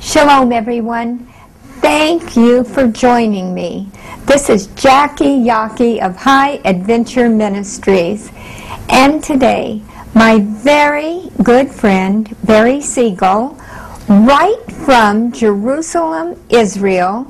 Shalom, everyone. Thank you for joining me. This is Jackie Yockey of High Adventure Ministries. And today, my very good friend, Barry Siegel, right from Jerusalem, Israel,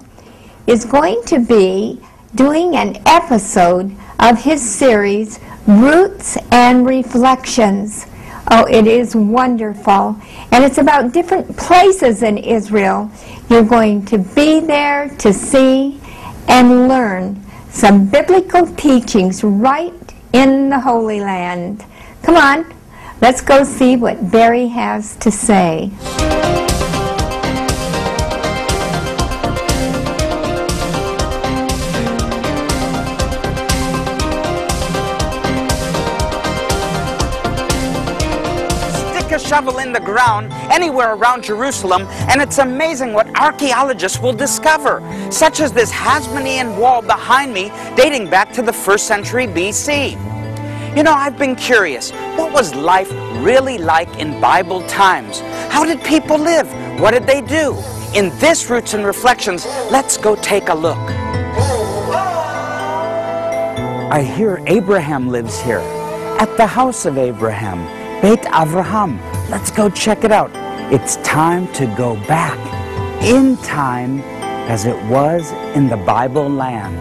is going to be doing an episode of his series, Roots and Reflections. Oh, it is wonderful. And it's about different places in Israel. You're going to be there to see and learn some biblical teachings right in the Holy Land. Come on, let's go see what Barry has to say. Shovel in the ground anywhere around Jerusalem, and it's amazing what archaeologists will discover, such as this Hasmonean wall behind me dating back to the 1st century BC. You know, I've been curious, what was life really like in Bible times? How did people live? What did they do? In this Roots and Reflections, let's go take a look. I hear Abraham lives here, at the house of Abraham, Beit Avraham. Let's go check it out. It's time to go back in time as it was in the Bible land.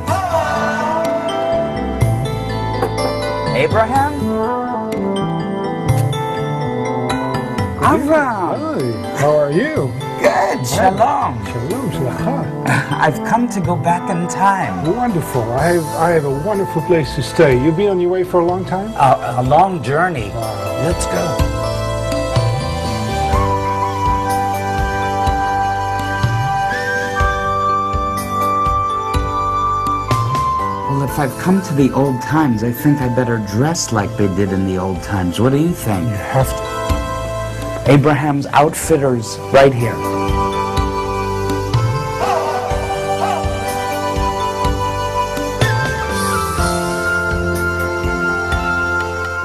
Abraham? Avraham! Hi, how are you? Good, shalom. Shalom, shalom. I've come to go back in time. Wonderful. I have a wonderful place to stay. You've been on your way for a long time? A long journey. Wow. Let's go. Well, if I've come to the old times, I think I better dress like they did in the old times. What do you think? You have to. Abraham's Outfitters right here.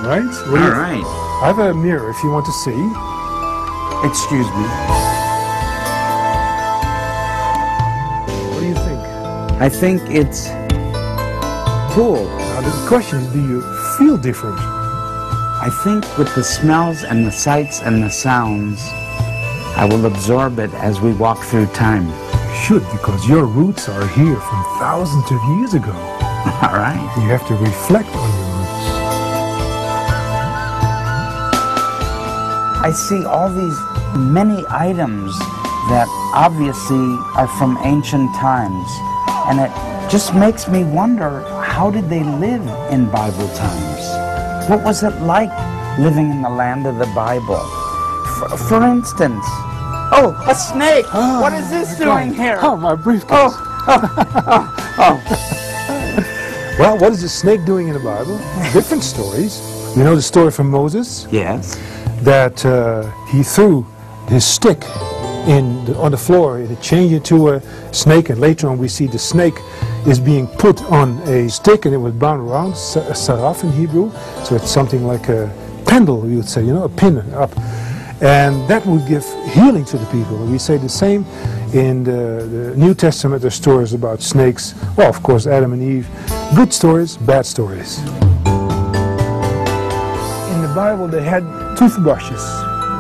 Right? All right. I have a mirror if you want to see. Excuse me. What do you think? I think it's cool. Now the question is, do you feel different? I think with the smells and the sights and the sounds, I will absorb it as we walk through time. You should, because your roots are here from thousands of years ago. All right. You have to reflect on your roots. I see all these many items that obviously are from ancient times, and it just makes me wonder, how did they live in Bible times? What was it like living in the land of the Bible? For instance, oh, a snake! What is this doing here? Oh, my briefcase. Well, what is a snake doing in the Bible? Different stories. You know the story from Moses? Yes. That he threw his stick on the floor and it changed into a snake, and later on we see the snake is being put on a stick and it was bound around, a saraf in Hebrew, so it's something like a pendle, you would say, you know, a pin up, and that would give healing to the people. We say the same in the New Testament. There's stories about snakes, well, of course, Adam and Eve, good stories, bad stories. In the Bible they had toothbrushes,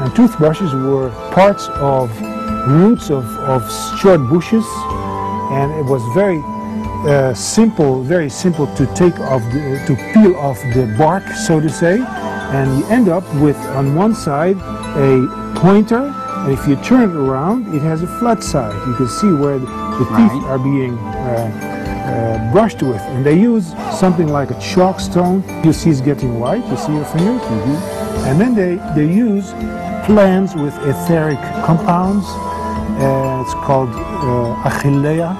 and toothbrushes were parts of roots of short bushes, and it was very simple to take off, to peel off the bark, so to say, and you end up with on one side a pointer, and if you turn it around, it has a flat side. You can see where the teeth are being brushed with, and they use something like a chalk stone. You see it's getting white. You see your fingers, and then they use plants with etheric compounds. It's called Achillea,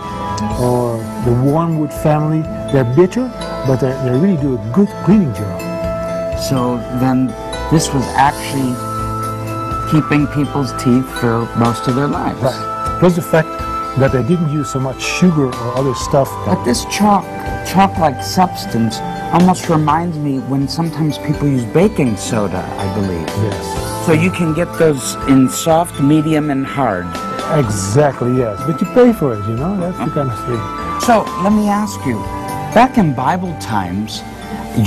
or the wormwood family. They're bitter, but they really do a good cleaning job. So then this was actually keeping people's teeth for most of their lives. Right. Plus the fact that they didn't use so much sugar or other stuff. But this chalk-like substance almost reminds me when sometimes people use baking soda, I believe. Yes. So you can get those in soft, medium, and hard. Exactly, yes. But you pay for it, you know? That's the kind of thing. So let me ask you, back in Bible times,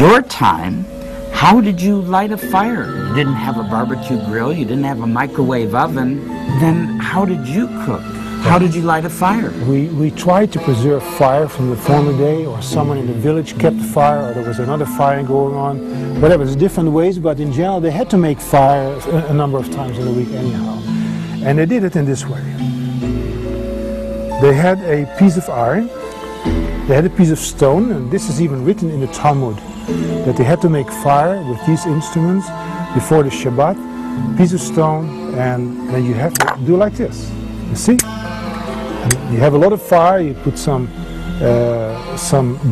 your time, how did you light a fire? You didn't have a barbecue grill, you didn't have a microwave oven. Then how did you cook? How did you light a fire? We tried to preserve fire from the former day, or someone in the village kept the fire, or there was another fire going on. Whatever, there's different ways, but in general they had to make fire a number of times in a week anyhow. And they did it in this way. They had a piece of iron, they had a piece of stone, and this is even written in the Talmud, that they had to make fire with these instruments before the Shabbat, piece of stone, and then you have to do like this. You see? You have a lot of fire, you put some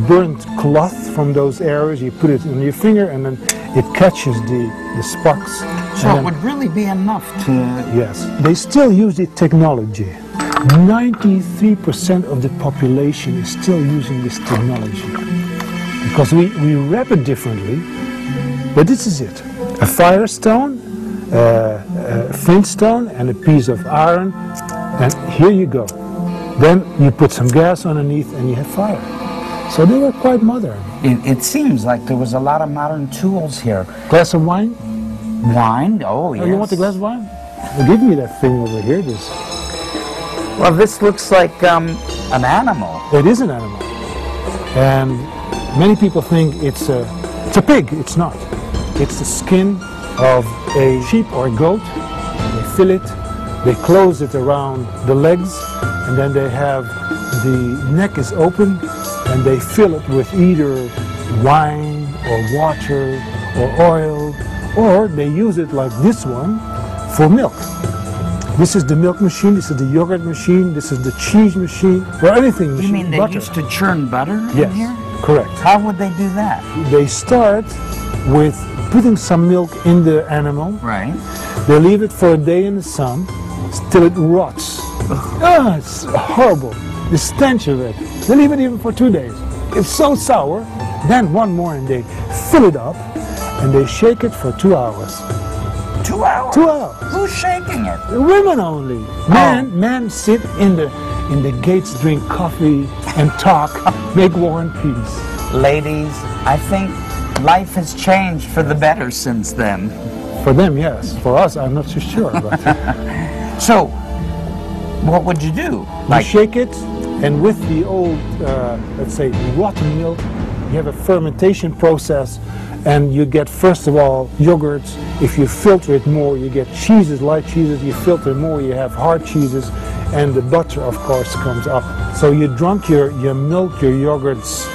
burnt cloth from those areas, you put it on your finger, and then it catches the sparks. So it would really be enough to... Yes. They still use the technology. 93% of the population is still using this technology. Because we wrap it differently, but this is it. A firestone, a flintstone, and a piece of iron, and here you go. Then you put some gas underneath and you have fire. So they were quite modern. It seems like there was a lot of modern tools here. Glass of wine? Wine? Oh, yes. Oh, you want a glass of wine? Well, give me that thing over here. Well, this looks like an animal. It is an animal. And many people think it's a pig. It's not. It's the skin of a sheep or a goat. They fill it, they close it around the legs, and then they have the neck is open, and they fill it with either wine or water or oil, or they use it like this one for milk. This is the milk machine, this is the yogurt machine, this is the cheese machine, or anything machine. You mean they butter. used to churn butter in Yes, here? correct. How would they do that? They start with putting some milk in the animal. Right. They leave it for a day in the sun till it rots. Ah, it's horrible. The stench of it. They leave it even for 2 days. It's so sour. Then one morning they fill it up and they shake it for 2 hours. 2 hours? 2 hours. Who's shaking it? Women only. Men sit in the gates, drink coffee and talk, make war and peace. Ladies, I think life has changed for the better since then. For them, yes. For us, I'm not so sure. But So, what would you do? you shake it, and with the old, let's say, rotten milk, you have a fermentation process, and you get, first of all, yogurts. If you filter it more, you get cheeses, light cheeses. You filter more, you have hard cheeses, and the butter, of course, comes up. So you drunk your milk, your yogurts,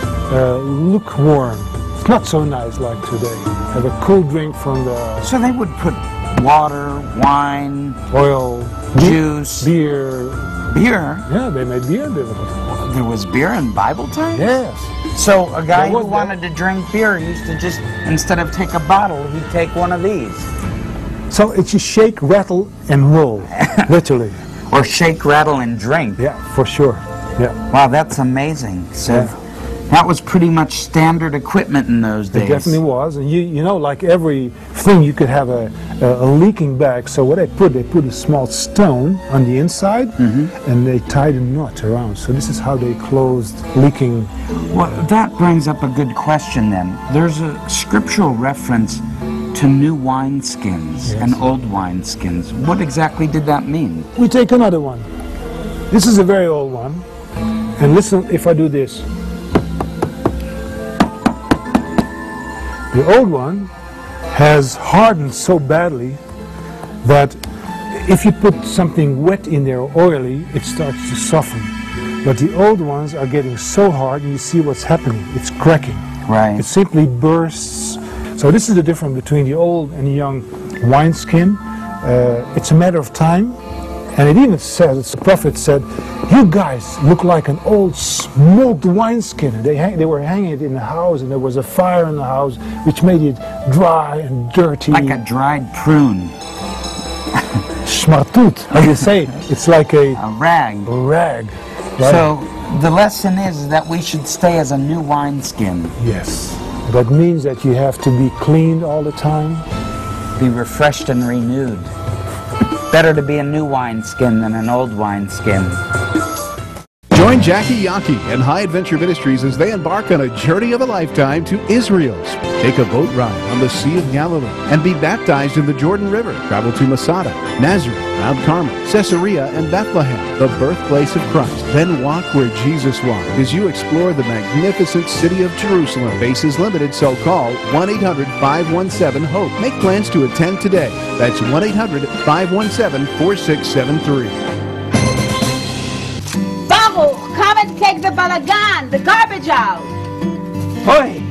lukewarm. It's not so nice like today. Have a cool drink from the So they would put water, wine, oil, juice, beer. beer. Yeah, they made beer. There was beer in Bible times? Yes. So a guy There who was wanted to drink beer used to just, instead of take a bottle, he'd take one of these. So it's a shake, rattle, and roll, literally. Or shake, rattle, and drink. Yeah, for sure. Yeah. Wow, that's amazing. So Yeah. that was pretty much standard equipment in those days. It definitely was, and you know, like every thing, you could have a leaking bag. So what they put a small stone on the inside, and they tied a knot around. So this is how they closed leaking. Well, that brings up a good question then. There's a scriptural reference to new wineskins and old wineskins. What exactly did that mean? We take another one. This is a very old one, and listen if I do this. The old one has hardened so badly that if you put something wet in there, oily, it starts to soften. But the old ones are getting so hard, and you see what's happening. It's cracking. Right. It simply bursts. So this is the difference between the old and the young wineskin. It's a matter of time. And it even says, the prophet said, you guys look like an old smoked wineskin. They were hanging it in the house, and there was a fire in the house, which made it dry and dirty. Like a dried prune. Schmartut, how do you say? It's like a rag. rag. Right? So the lesson is that we should stay as a new wineskin. Yes. That means that you have to be cleaned all the time. Be refreshed and renewed. Better to be a new wineskin than an old wineskin. Join Jackie Yaki and High Adventure Ministries as they embark on a journey of a lifetime to Israel. Take a boat ride on the Sea of Galilee and be baptized in the Jordan River. Travel to Masada, Nazareth, Mount Carmel, Caesarea, and Bethlehem, the birthplace of Christ. Then walk where Jesus walked as you explore the magnificent city of Jerusalem. Spaces limited, so call 1-800-517-HOPE. Make plans to attend today. That's 1-800-517-4673. Come and take the balagan, the garbage out. Boy,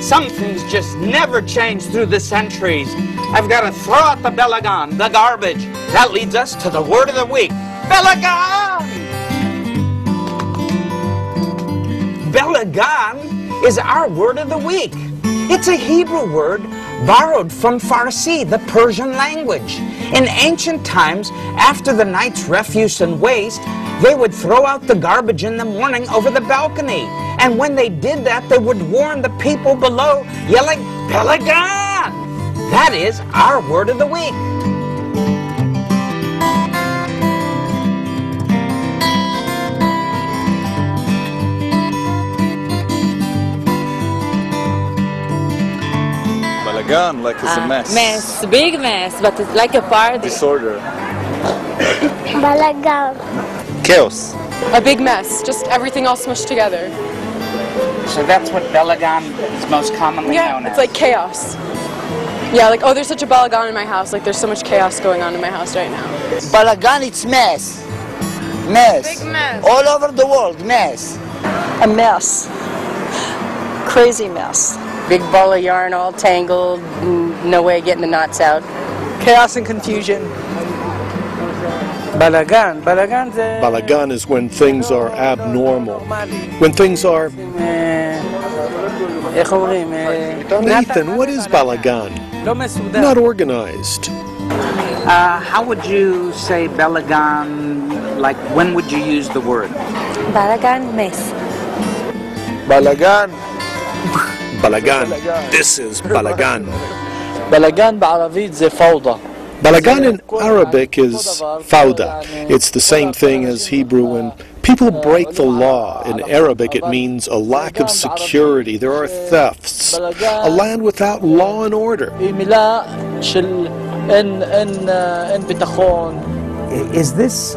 some things just never change through the centuries. I've got to throw out the balagan, the garbage. That leads us to the word of the week. Balagan! Balagan is our word of the week. It's a Hebrew word borrowed from Farsi, the Persian language. In ancient times, after the night's refuse and waste, they would throw out the garbage in the morning over the balcony. And when they did that, they would warn the people below, yelling, Balagan! That is our word of the week. Balagan, like it's a mess. Mess, big mess, but it's like a party. Disorder. Balagan. Chaos. A big mess, just everything all smushed together. So that's what balagan is most commonly known as. It's like chaos. Yeah, like, oh, there's such a balagan in my house. Like, there's so much chaos going on in my house right now. Balagan, it's mess. Mess. Big mess. All over the world, mess. A mess. Crazy mess. Big ball of yarn all tangled, no way of getting the knots out. Chaos and confusion. Balagan. Balagan is when things are abnormal. When things are... Nathan, what is balagan? Not organized. How would you say balagan, like when would you use the word? Balagan mess. Balagan. Balagan. This is balagan. Balagan بعربية زي فوضى. Balagan in Arabic is fawda. It's the same thing as Hebrew. When people break the law, in Arabic it means a lack of security. There are thefts. A land without law and order. Is this,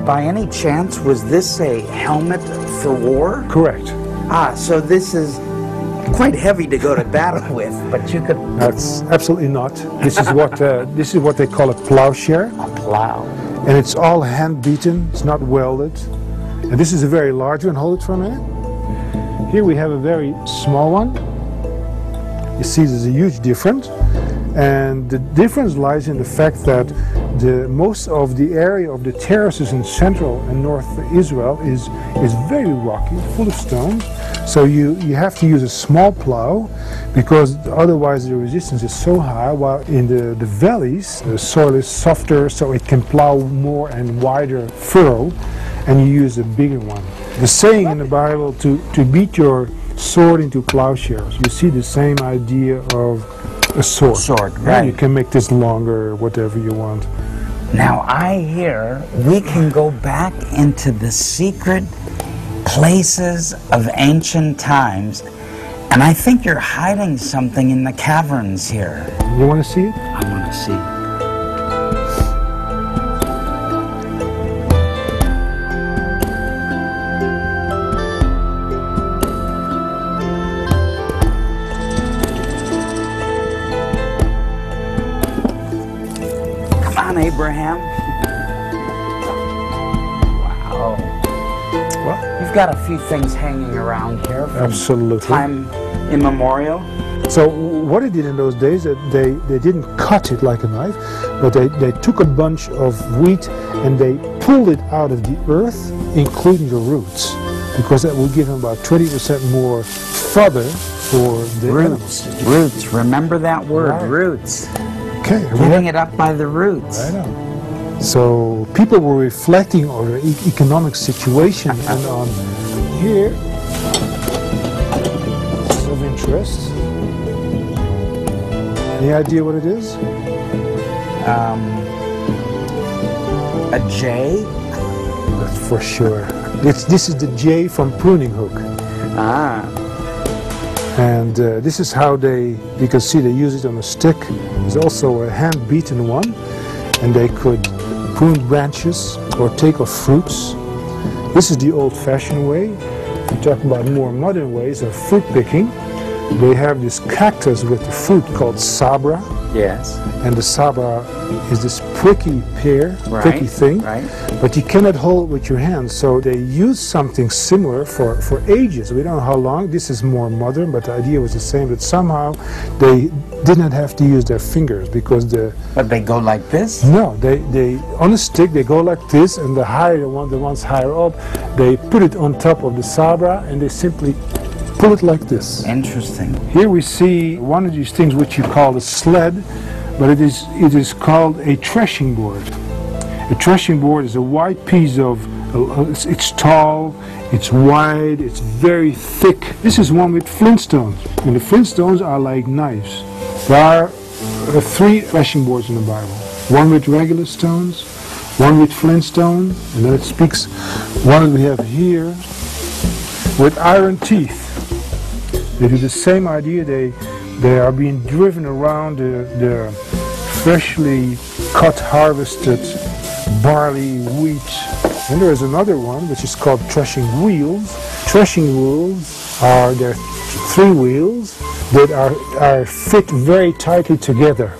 by any chance, was this a helmet for war? Correct. So this is quite heavy to go to battle with, but you could... That's absolutely not. This is what they call a plowshare. A plow. And it's all hand beaten. It's not welded. And this is a very large one. Hold it for a minute. Here we have a very small one. You see, there's a huge difference. And the difference lies in the fact that most of the area of the terraces in central and north Israel is very rocky, full of stones. So you have to use a small plow because otherwise the resistance is so high, while in the valleys the soil is softer, so it can plow more and wider furrow, and you use a bigger one. The saying in the Bible to beat your sword into plowshares, you see the same idea of a sword. Right. You can make this longer, whatever you want. Now I hear we can go back into the secret places of ancient times, and I think you're hiding something in the caverns here. You want to see it? I want to see. Come on, Abraham. Wow. Well, you've got a few things hanging around here from absolutely. Time immemorial. So what they did in those days, they didn't cut it like a knife, but they took a bunch of wheat and they pulled it out of the earth, including the roots, because that will give them about 20% more fodder for the roots. Animals. Roots. Remember that word, right. Roots. Okay. Getting it up by the roots. I know. So people were reflecting on the economic situation and on here. This is of interest. Any idea what it is? A J? That's for sure. This is the J from pruning hook. Ah. And this is how you can see they use it on a stick. There's also a hand-beaten one, and they could prune branches or take off fruits. This is the old-fashioned way. We talk about more modern ways of fruit picking. They have this cactus with the fruit called sabra. Yes. And the sabra is this pricky pear, pricky thing, but you cannot hold it with your hands. So they use something similar for ages. We don't know how long. This is more modern, but the idea was the same. But somehow they did not have to use their fingers because But they go like this? No, they on a stick they go like this, and the ones higher up, they put it on top of the sabra, and they simply pull it like this. Interesting. Here we see one of these things which you call a sled, but it is called a threshing board. A threshing board is a wide piece of, it's tall, it's wide, it's very thick. This is one with flintstones, and the flintstones are like knives. There are 3 threshing boards in the Bible. One with regular stones, one with flintstone, and then it speaks, one we have here with iron teeth. They do the same idea. They are being driven around the freshly cut, harvested barley, wheat. And there is another one which is called threshing wheels. Threshing wheels are there 3 wheels that are fit very tightly together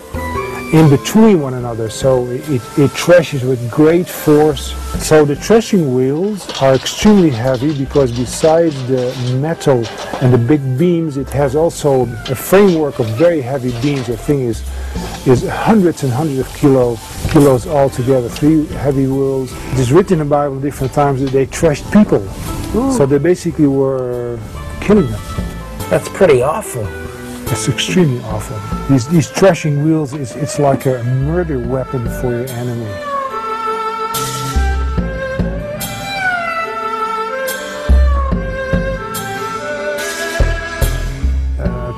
in between one another, so it threshes with great force. So the threshing wheels are extremely heavy because besides the metal and the big beams, it has also a framework of very heavy beams. The thing is hundreds and hundreds of kilos altogether. 3 heavy wheels. It is written in the Bible different times that they threshed people. Ooh. So they basically were killing them. That's pretty awful. It's extremely awful. These threshing wheels, it's like a murder weapon for your enemy.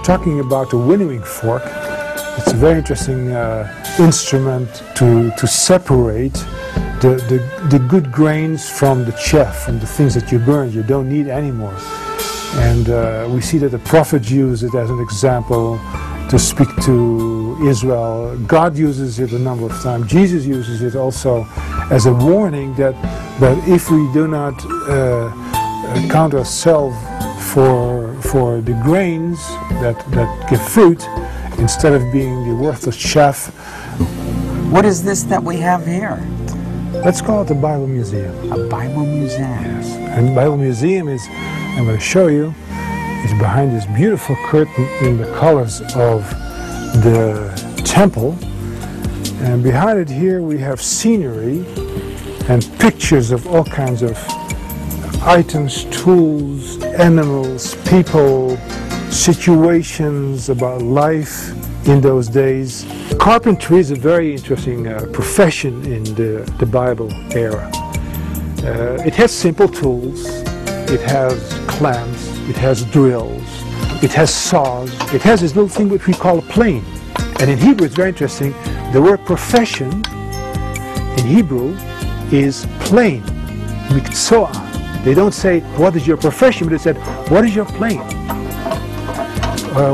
Talking about the winnowing fork, it's a very interesting instrument to separate the good grains from the chaff, from the things that you burn, you don't need anymore. And we see that the prophets use it as an example to speak to Israel. God uses it a number of times. Jesus uses it also as a warning that if we do not count ourselves for the grains that give fruit, instead of being the worthless chaff. What is this that we have here? Let's call it a Bible museum. A Bible museum? Yes. And the Bible museum is, I'm going to show you, is behind this beautiful curtain in the colors of the temple. And behind it here we have scenery and pictures of all kinds of items, tools, animals, people, situations about life in those days. Carpentry is a very interesting profession in the Bible era. It has simple tools, it has clamps, it has drills, it has saws, it has this little thing which we call a plane. And in Hebrew it's very interesting, the word profession in Hebrew is plane, miktsua. They don't say, what is your profession, but they said, what is your plane?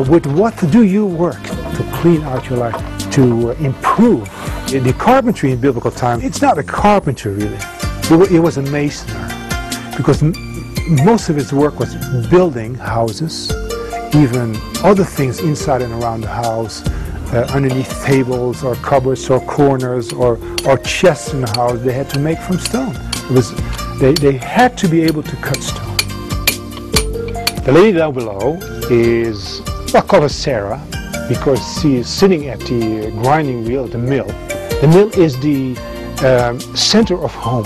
With what do you work to clean out your life, to improve? The carpentry in biblical times, it's not a carpenter really. It was a masoner, because most of his work was building houses, even other things inside and around the house, underneath tables or cupboards or corners or chests in the house they had to make from stone. They had to be able to cut stone. The lady down below is, I'll call her Sarah, because she is sitting at the grinding wheel at the mill. The mill is the center of home.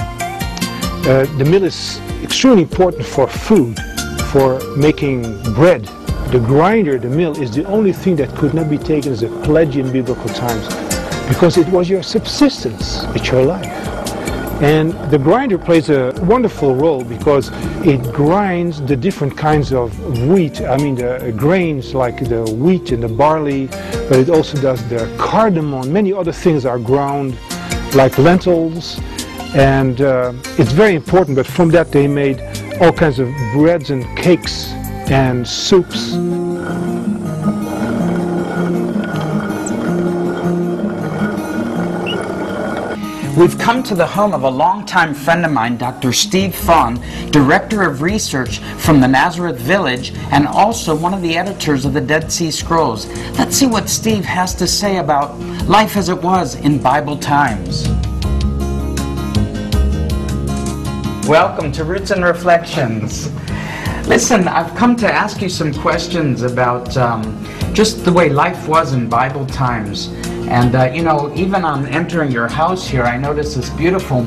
The mill is extremely important for food, for making bread. The grinder, the mill, is the only thing that could not be taken as a pledge in biblical times, because it was your subsistence, it's your life. And the grinder plays a wonderful role because it grinds the different kinds of wheat, I mean the grains like the wheat and the barley, but it also does the cardamom. Many other things are ground like lentils And it's very important, but from that they made all kinds of breads and cakes and soups. We've come to the home of a longtime friend of mine, Dr. Steve Fawn, Director of Research from the Nazareth Village, and also one of the editors of the Dead Sea Scrolls. Let's see what Steve has to say about life as it was in Bible times. Welcome to Roots and Reflections. Listen, I've come to ask you some questions about just the way life was in Bible times. And you know, even on entering your house here, I noticed this beautiful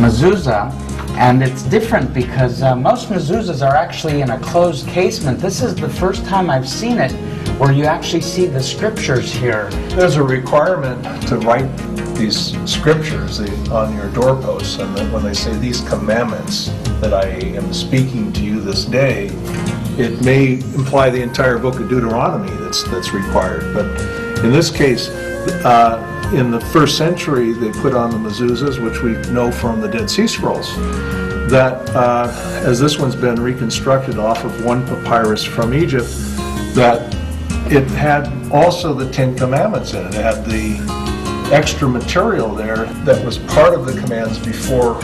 mezuzah, and it's different because most mezuzahs are actually in a closed casement. This is the first time I've seen it where you actually see the scriptures here. There's a requirement to write these scriptures on your doorposts, and that when they say these commandments that I am speaking to you this day, it may imply the entire book of Deuteronomy that's required. But in this case, in the first century, they put on the mezuzahs, which we know from the Dead Sea Scrolls, that as this one's been reconstructed off of one papyrus from Egypt, that it had also the Ten Commandments in it. It had the extra material there that was part of the commands before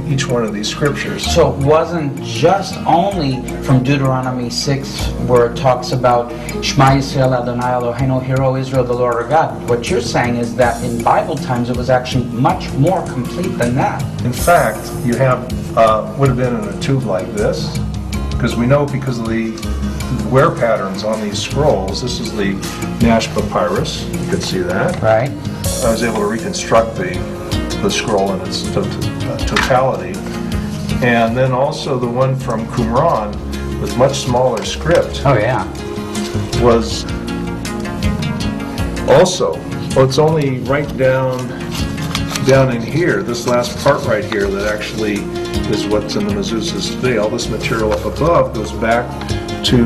each one of these scriptures. So it wasn't just only from Deuteronomy 6 where it talks about Shema Yisrael Adonai Eloheinu, Hear, O Israel, the Lord our God. What you're saying is that in Bible times it was actually much more complete than that. In fact, you have would have been in a tube like this, because we know because of the wear patterns on these scrolls. This is the Nash Papyrus. You can see that. Right. I was able to reconstruct the scroll in its totality. And then also the one from Qumran with much smaller script. Oh yeah. Was also, well, it's only right down in here, this last part right here that actually is what's in the mezuzahs today. All this material up above goes back to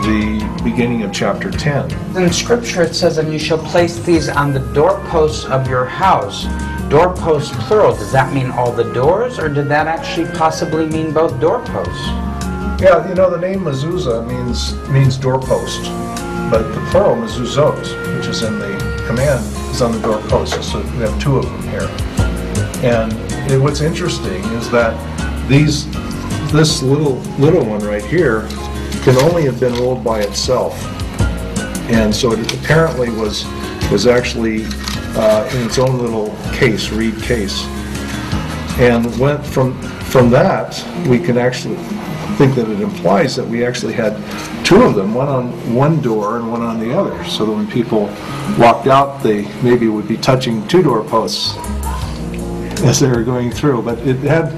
the beginning of chapter 10. In Scripture it says, and you shall place these on the doorposts of your house. Doorposts plural, does that mean all the doors, or did that actually possibly mean both doorposts? Yeah, you know, the name mezuzah means doorpost, but the plural mezuzot, which is in the command, is on the doorposts. So we have two of them here. And what's interesting is that this little one right here can only have been rolled by itself, and so it apparently was actually in its own little case, reed case. And went from that, we can actually think that it implies that we actually had two of them, one on one door and one on the other, so that when people walked out, they maybe would be touching two doorposts as they were going through. But it had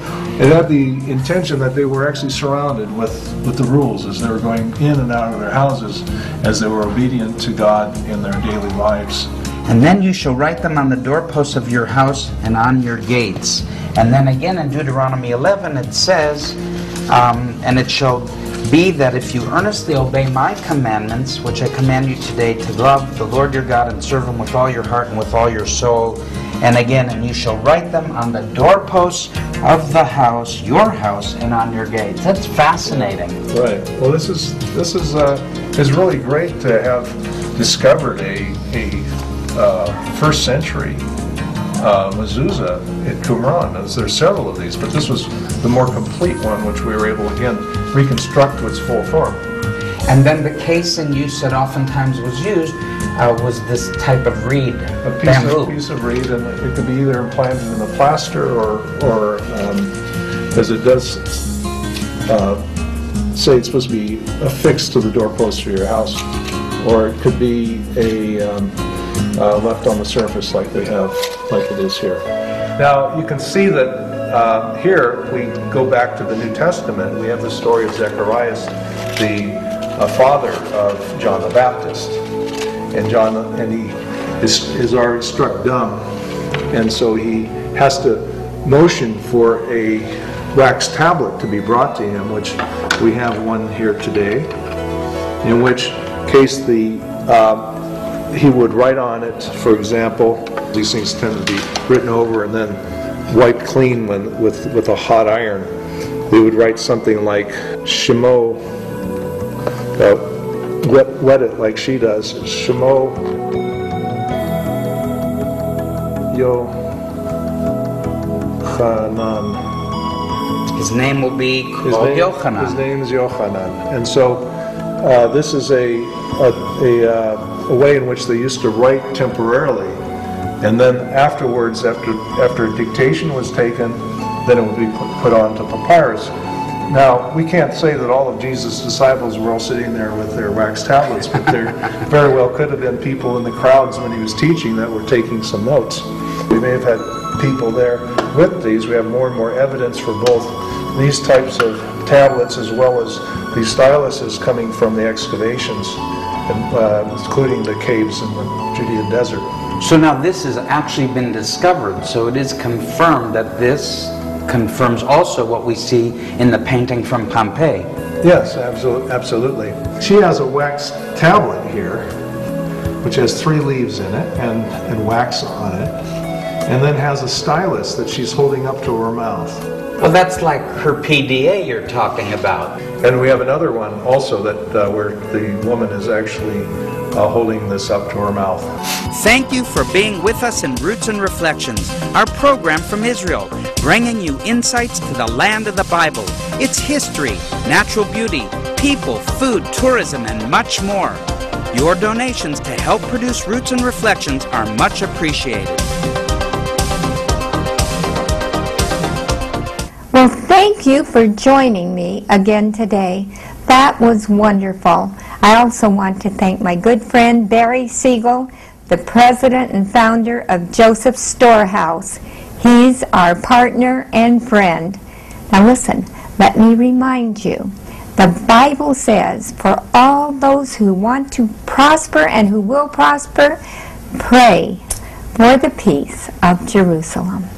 the intention that they were actually surrounded with the rules as they were going in and out of their houses, as they were obedient to God in their daily lives. And then you shall write them on the doorposts of your house and on your gates. And then again in Deuteronomy 11 it says, and it shall be that if you earnestly obey my commandments, which I command you today, to love the Lord your God and serve him with all your heart and with all your soul. And again, and you shall write them on the doorposts of the house, your house, and on your gates. That's fascinating. Right. Well, this is really great to have discovered a first century mezuzah at Qumran. There's several of these, but this was the more complete one, which we were able again reconstruct to its full form. And then the casing use that oftentimes was used was this type of reed, a piece of reed, and it could be either implanted in the plaster or as it does say, it's supposed to be affixed to the doorpost of your house, or it could be left on the surface like they have, like it is here. Now you can see that here we go back to the New Testament. We have the story of Zacharias, the father of John the Baptist, and he is already struck dumb, and so he has to motion for a wax tablet to be brought to him, which we have one here today, in which case he would write on it, for example, These things tend to be written over and then wiped clean with a hot iron. They would write something like Shemo, wet it like she does. Shemo Yochanan. His name will be called Yochanan. His name is Yochanan. And so this is a way in which they used to write temporarily. And then afterwards, after dictation was taken, then it would be put onto papyrus. Now, we can't say that all of Jesus' disciples were all sitting there with their wax tablets, but there very well could have been people in the crowds when he was teaching that were taking some notes. We may have had people there with these. We have more and more evidence for both these types of tablets as well as these styluses coming from the excavations, including the caves in the Judean desert. So now this has actually been discovered, so it is confirmed that this confirms also what we see in the painting from Pompeii. Yes, absolutely. She has a wax tablet here, which has 3 leaves in it and wax on it, and then has a stylus that she's holding up to her mouth. Well, that's like her PDA you're talking about. And we have another one also that where the woman is actually holding this up to her mouth. Thank you for being with us in Roots and Reflections, our program from Israel, bringing you insights to the land of the Bible, its history, natural beauty, people, food, tourism, and much more. Your donations to help produce Roots and Reflections are much appreciated. Well, thank you for joining me again today. That was wonderful. I also want to thank my good friend Barry Siegel, the president and founder of Joseph's Storehouse. He's our partner and friend. Now listen, let me remind you, the Bible says, for all those who want to prosper and who will prosper, pray for the peace of Jerusalem.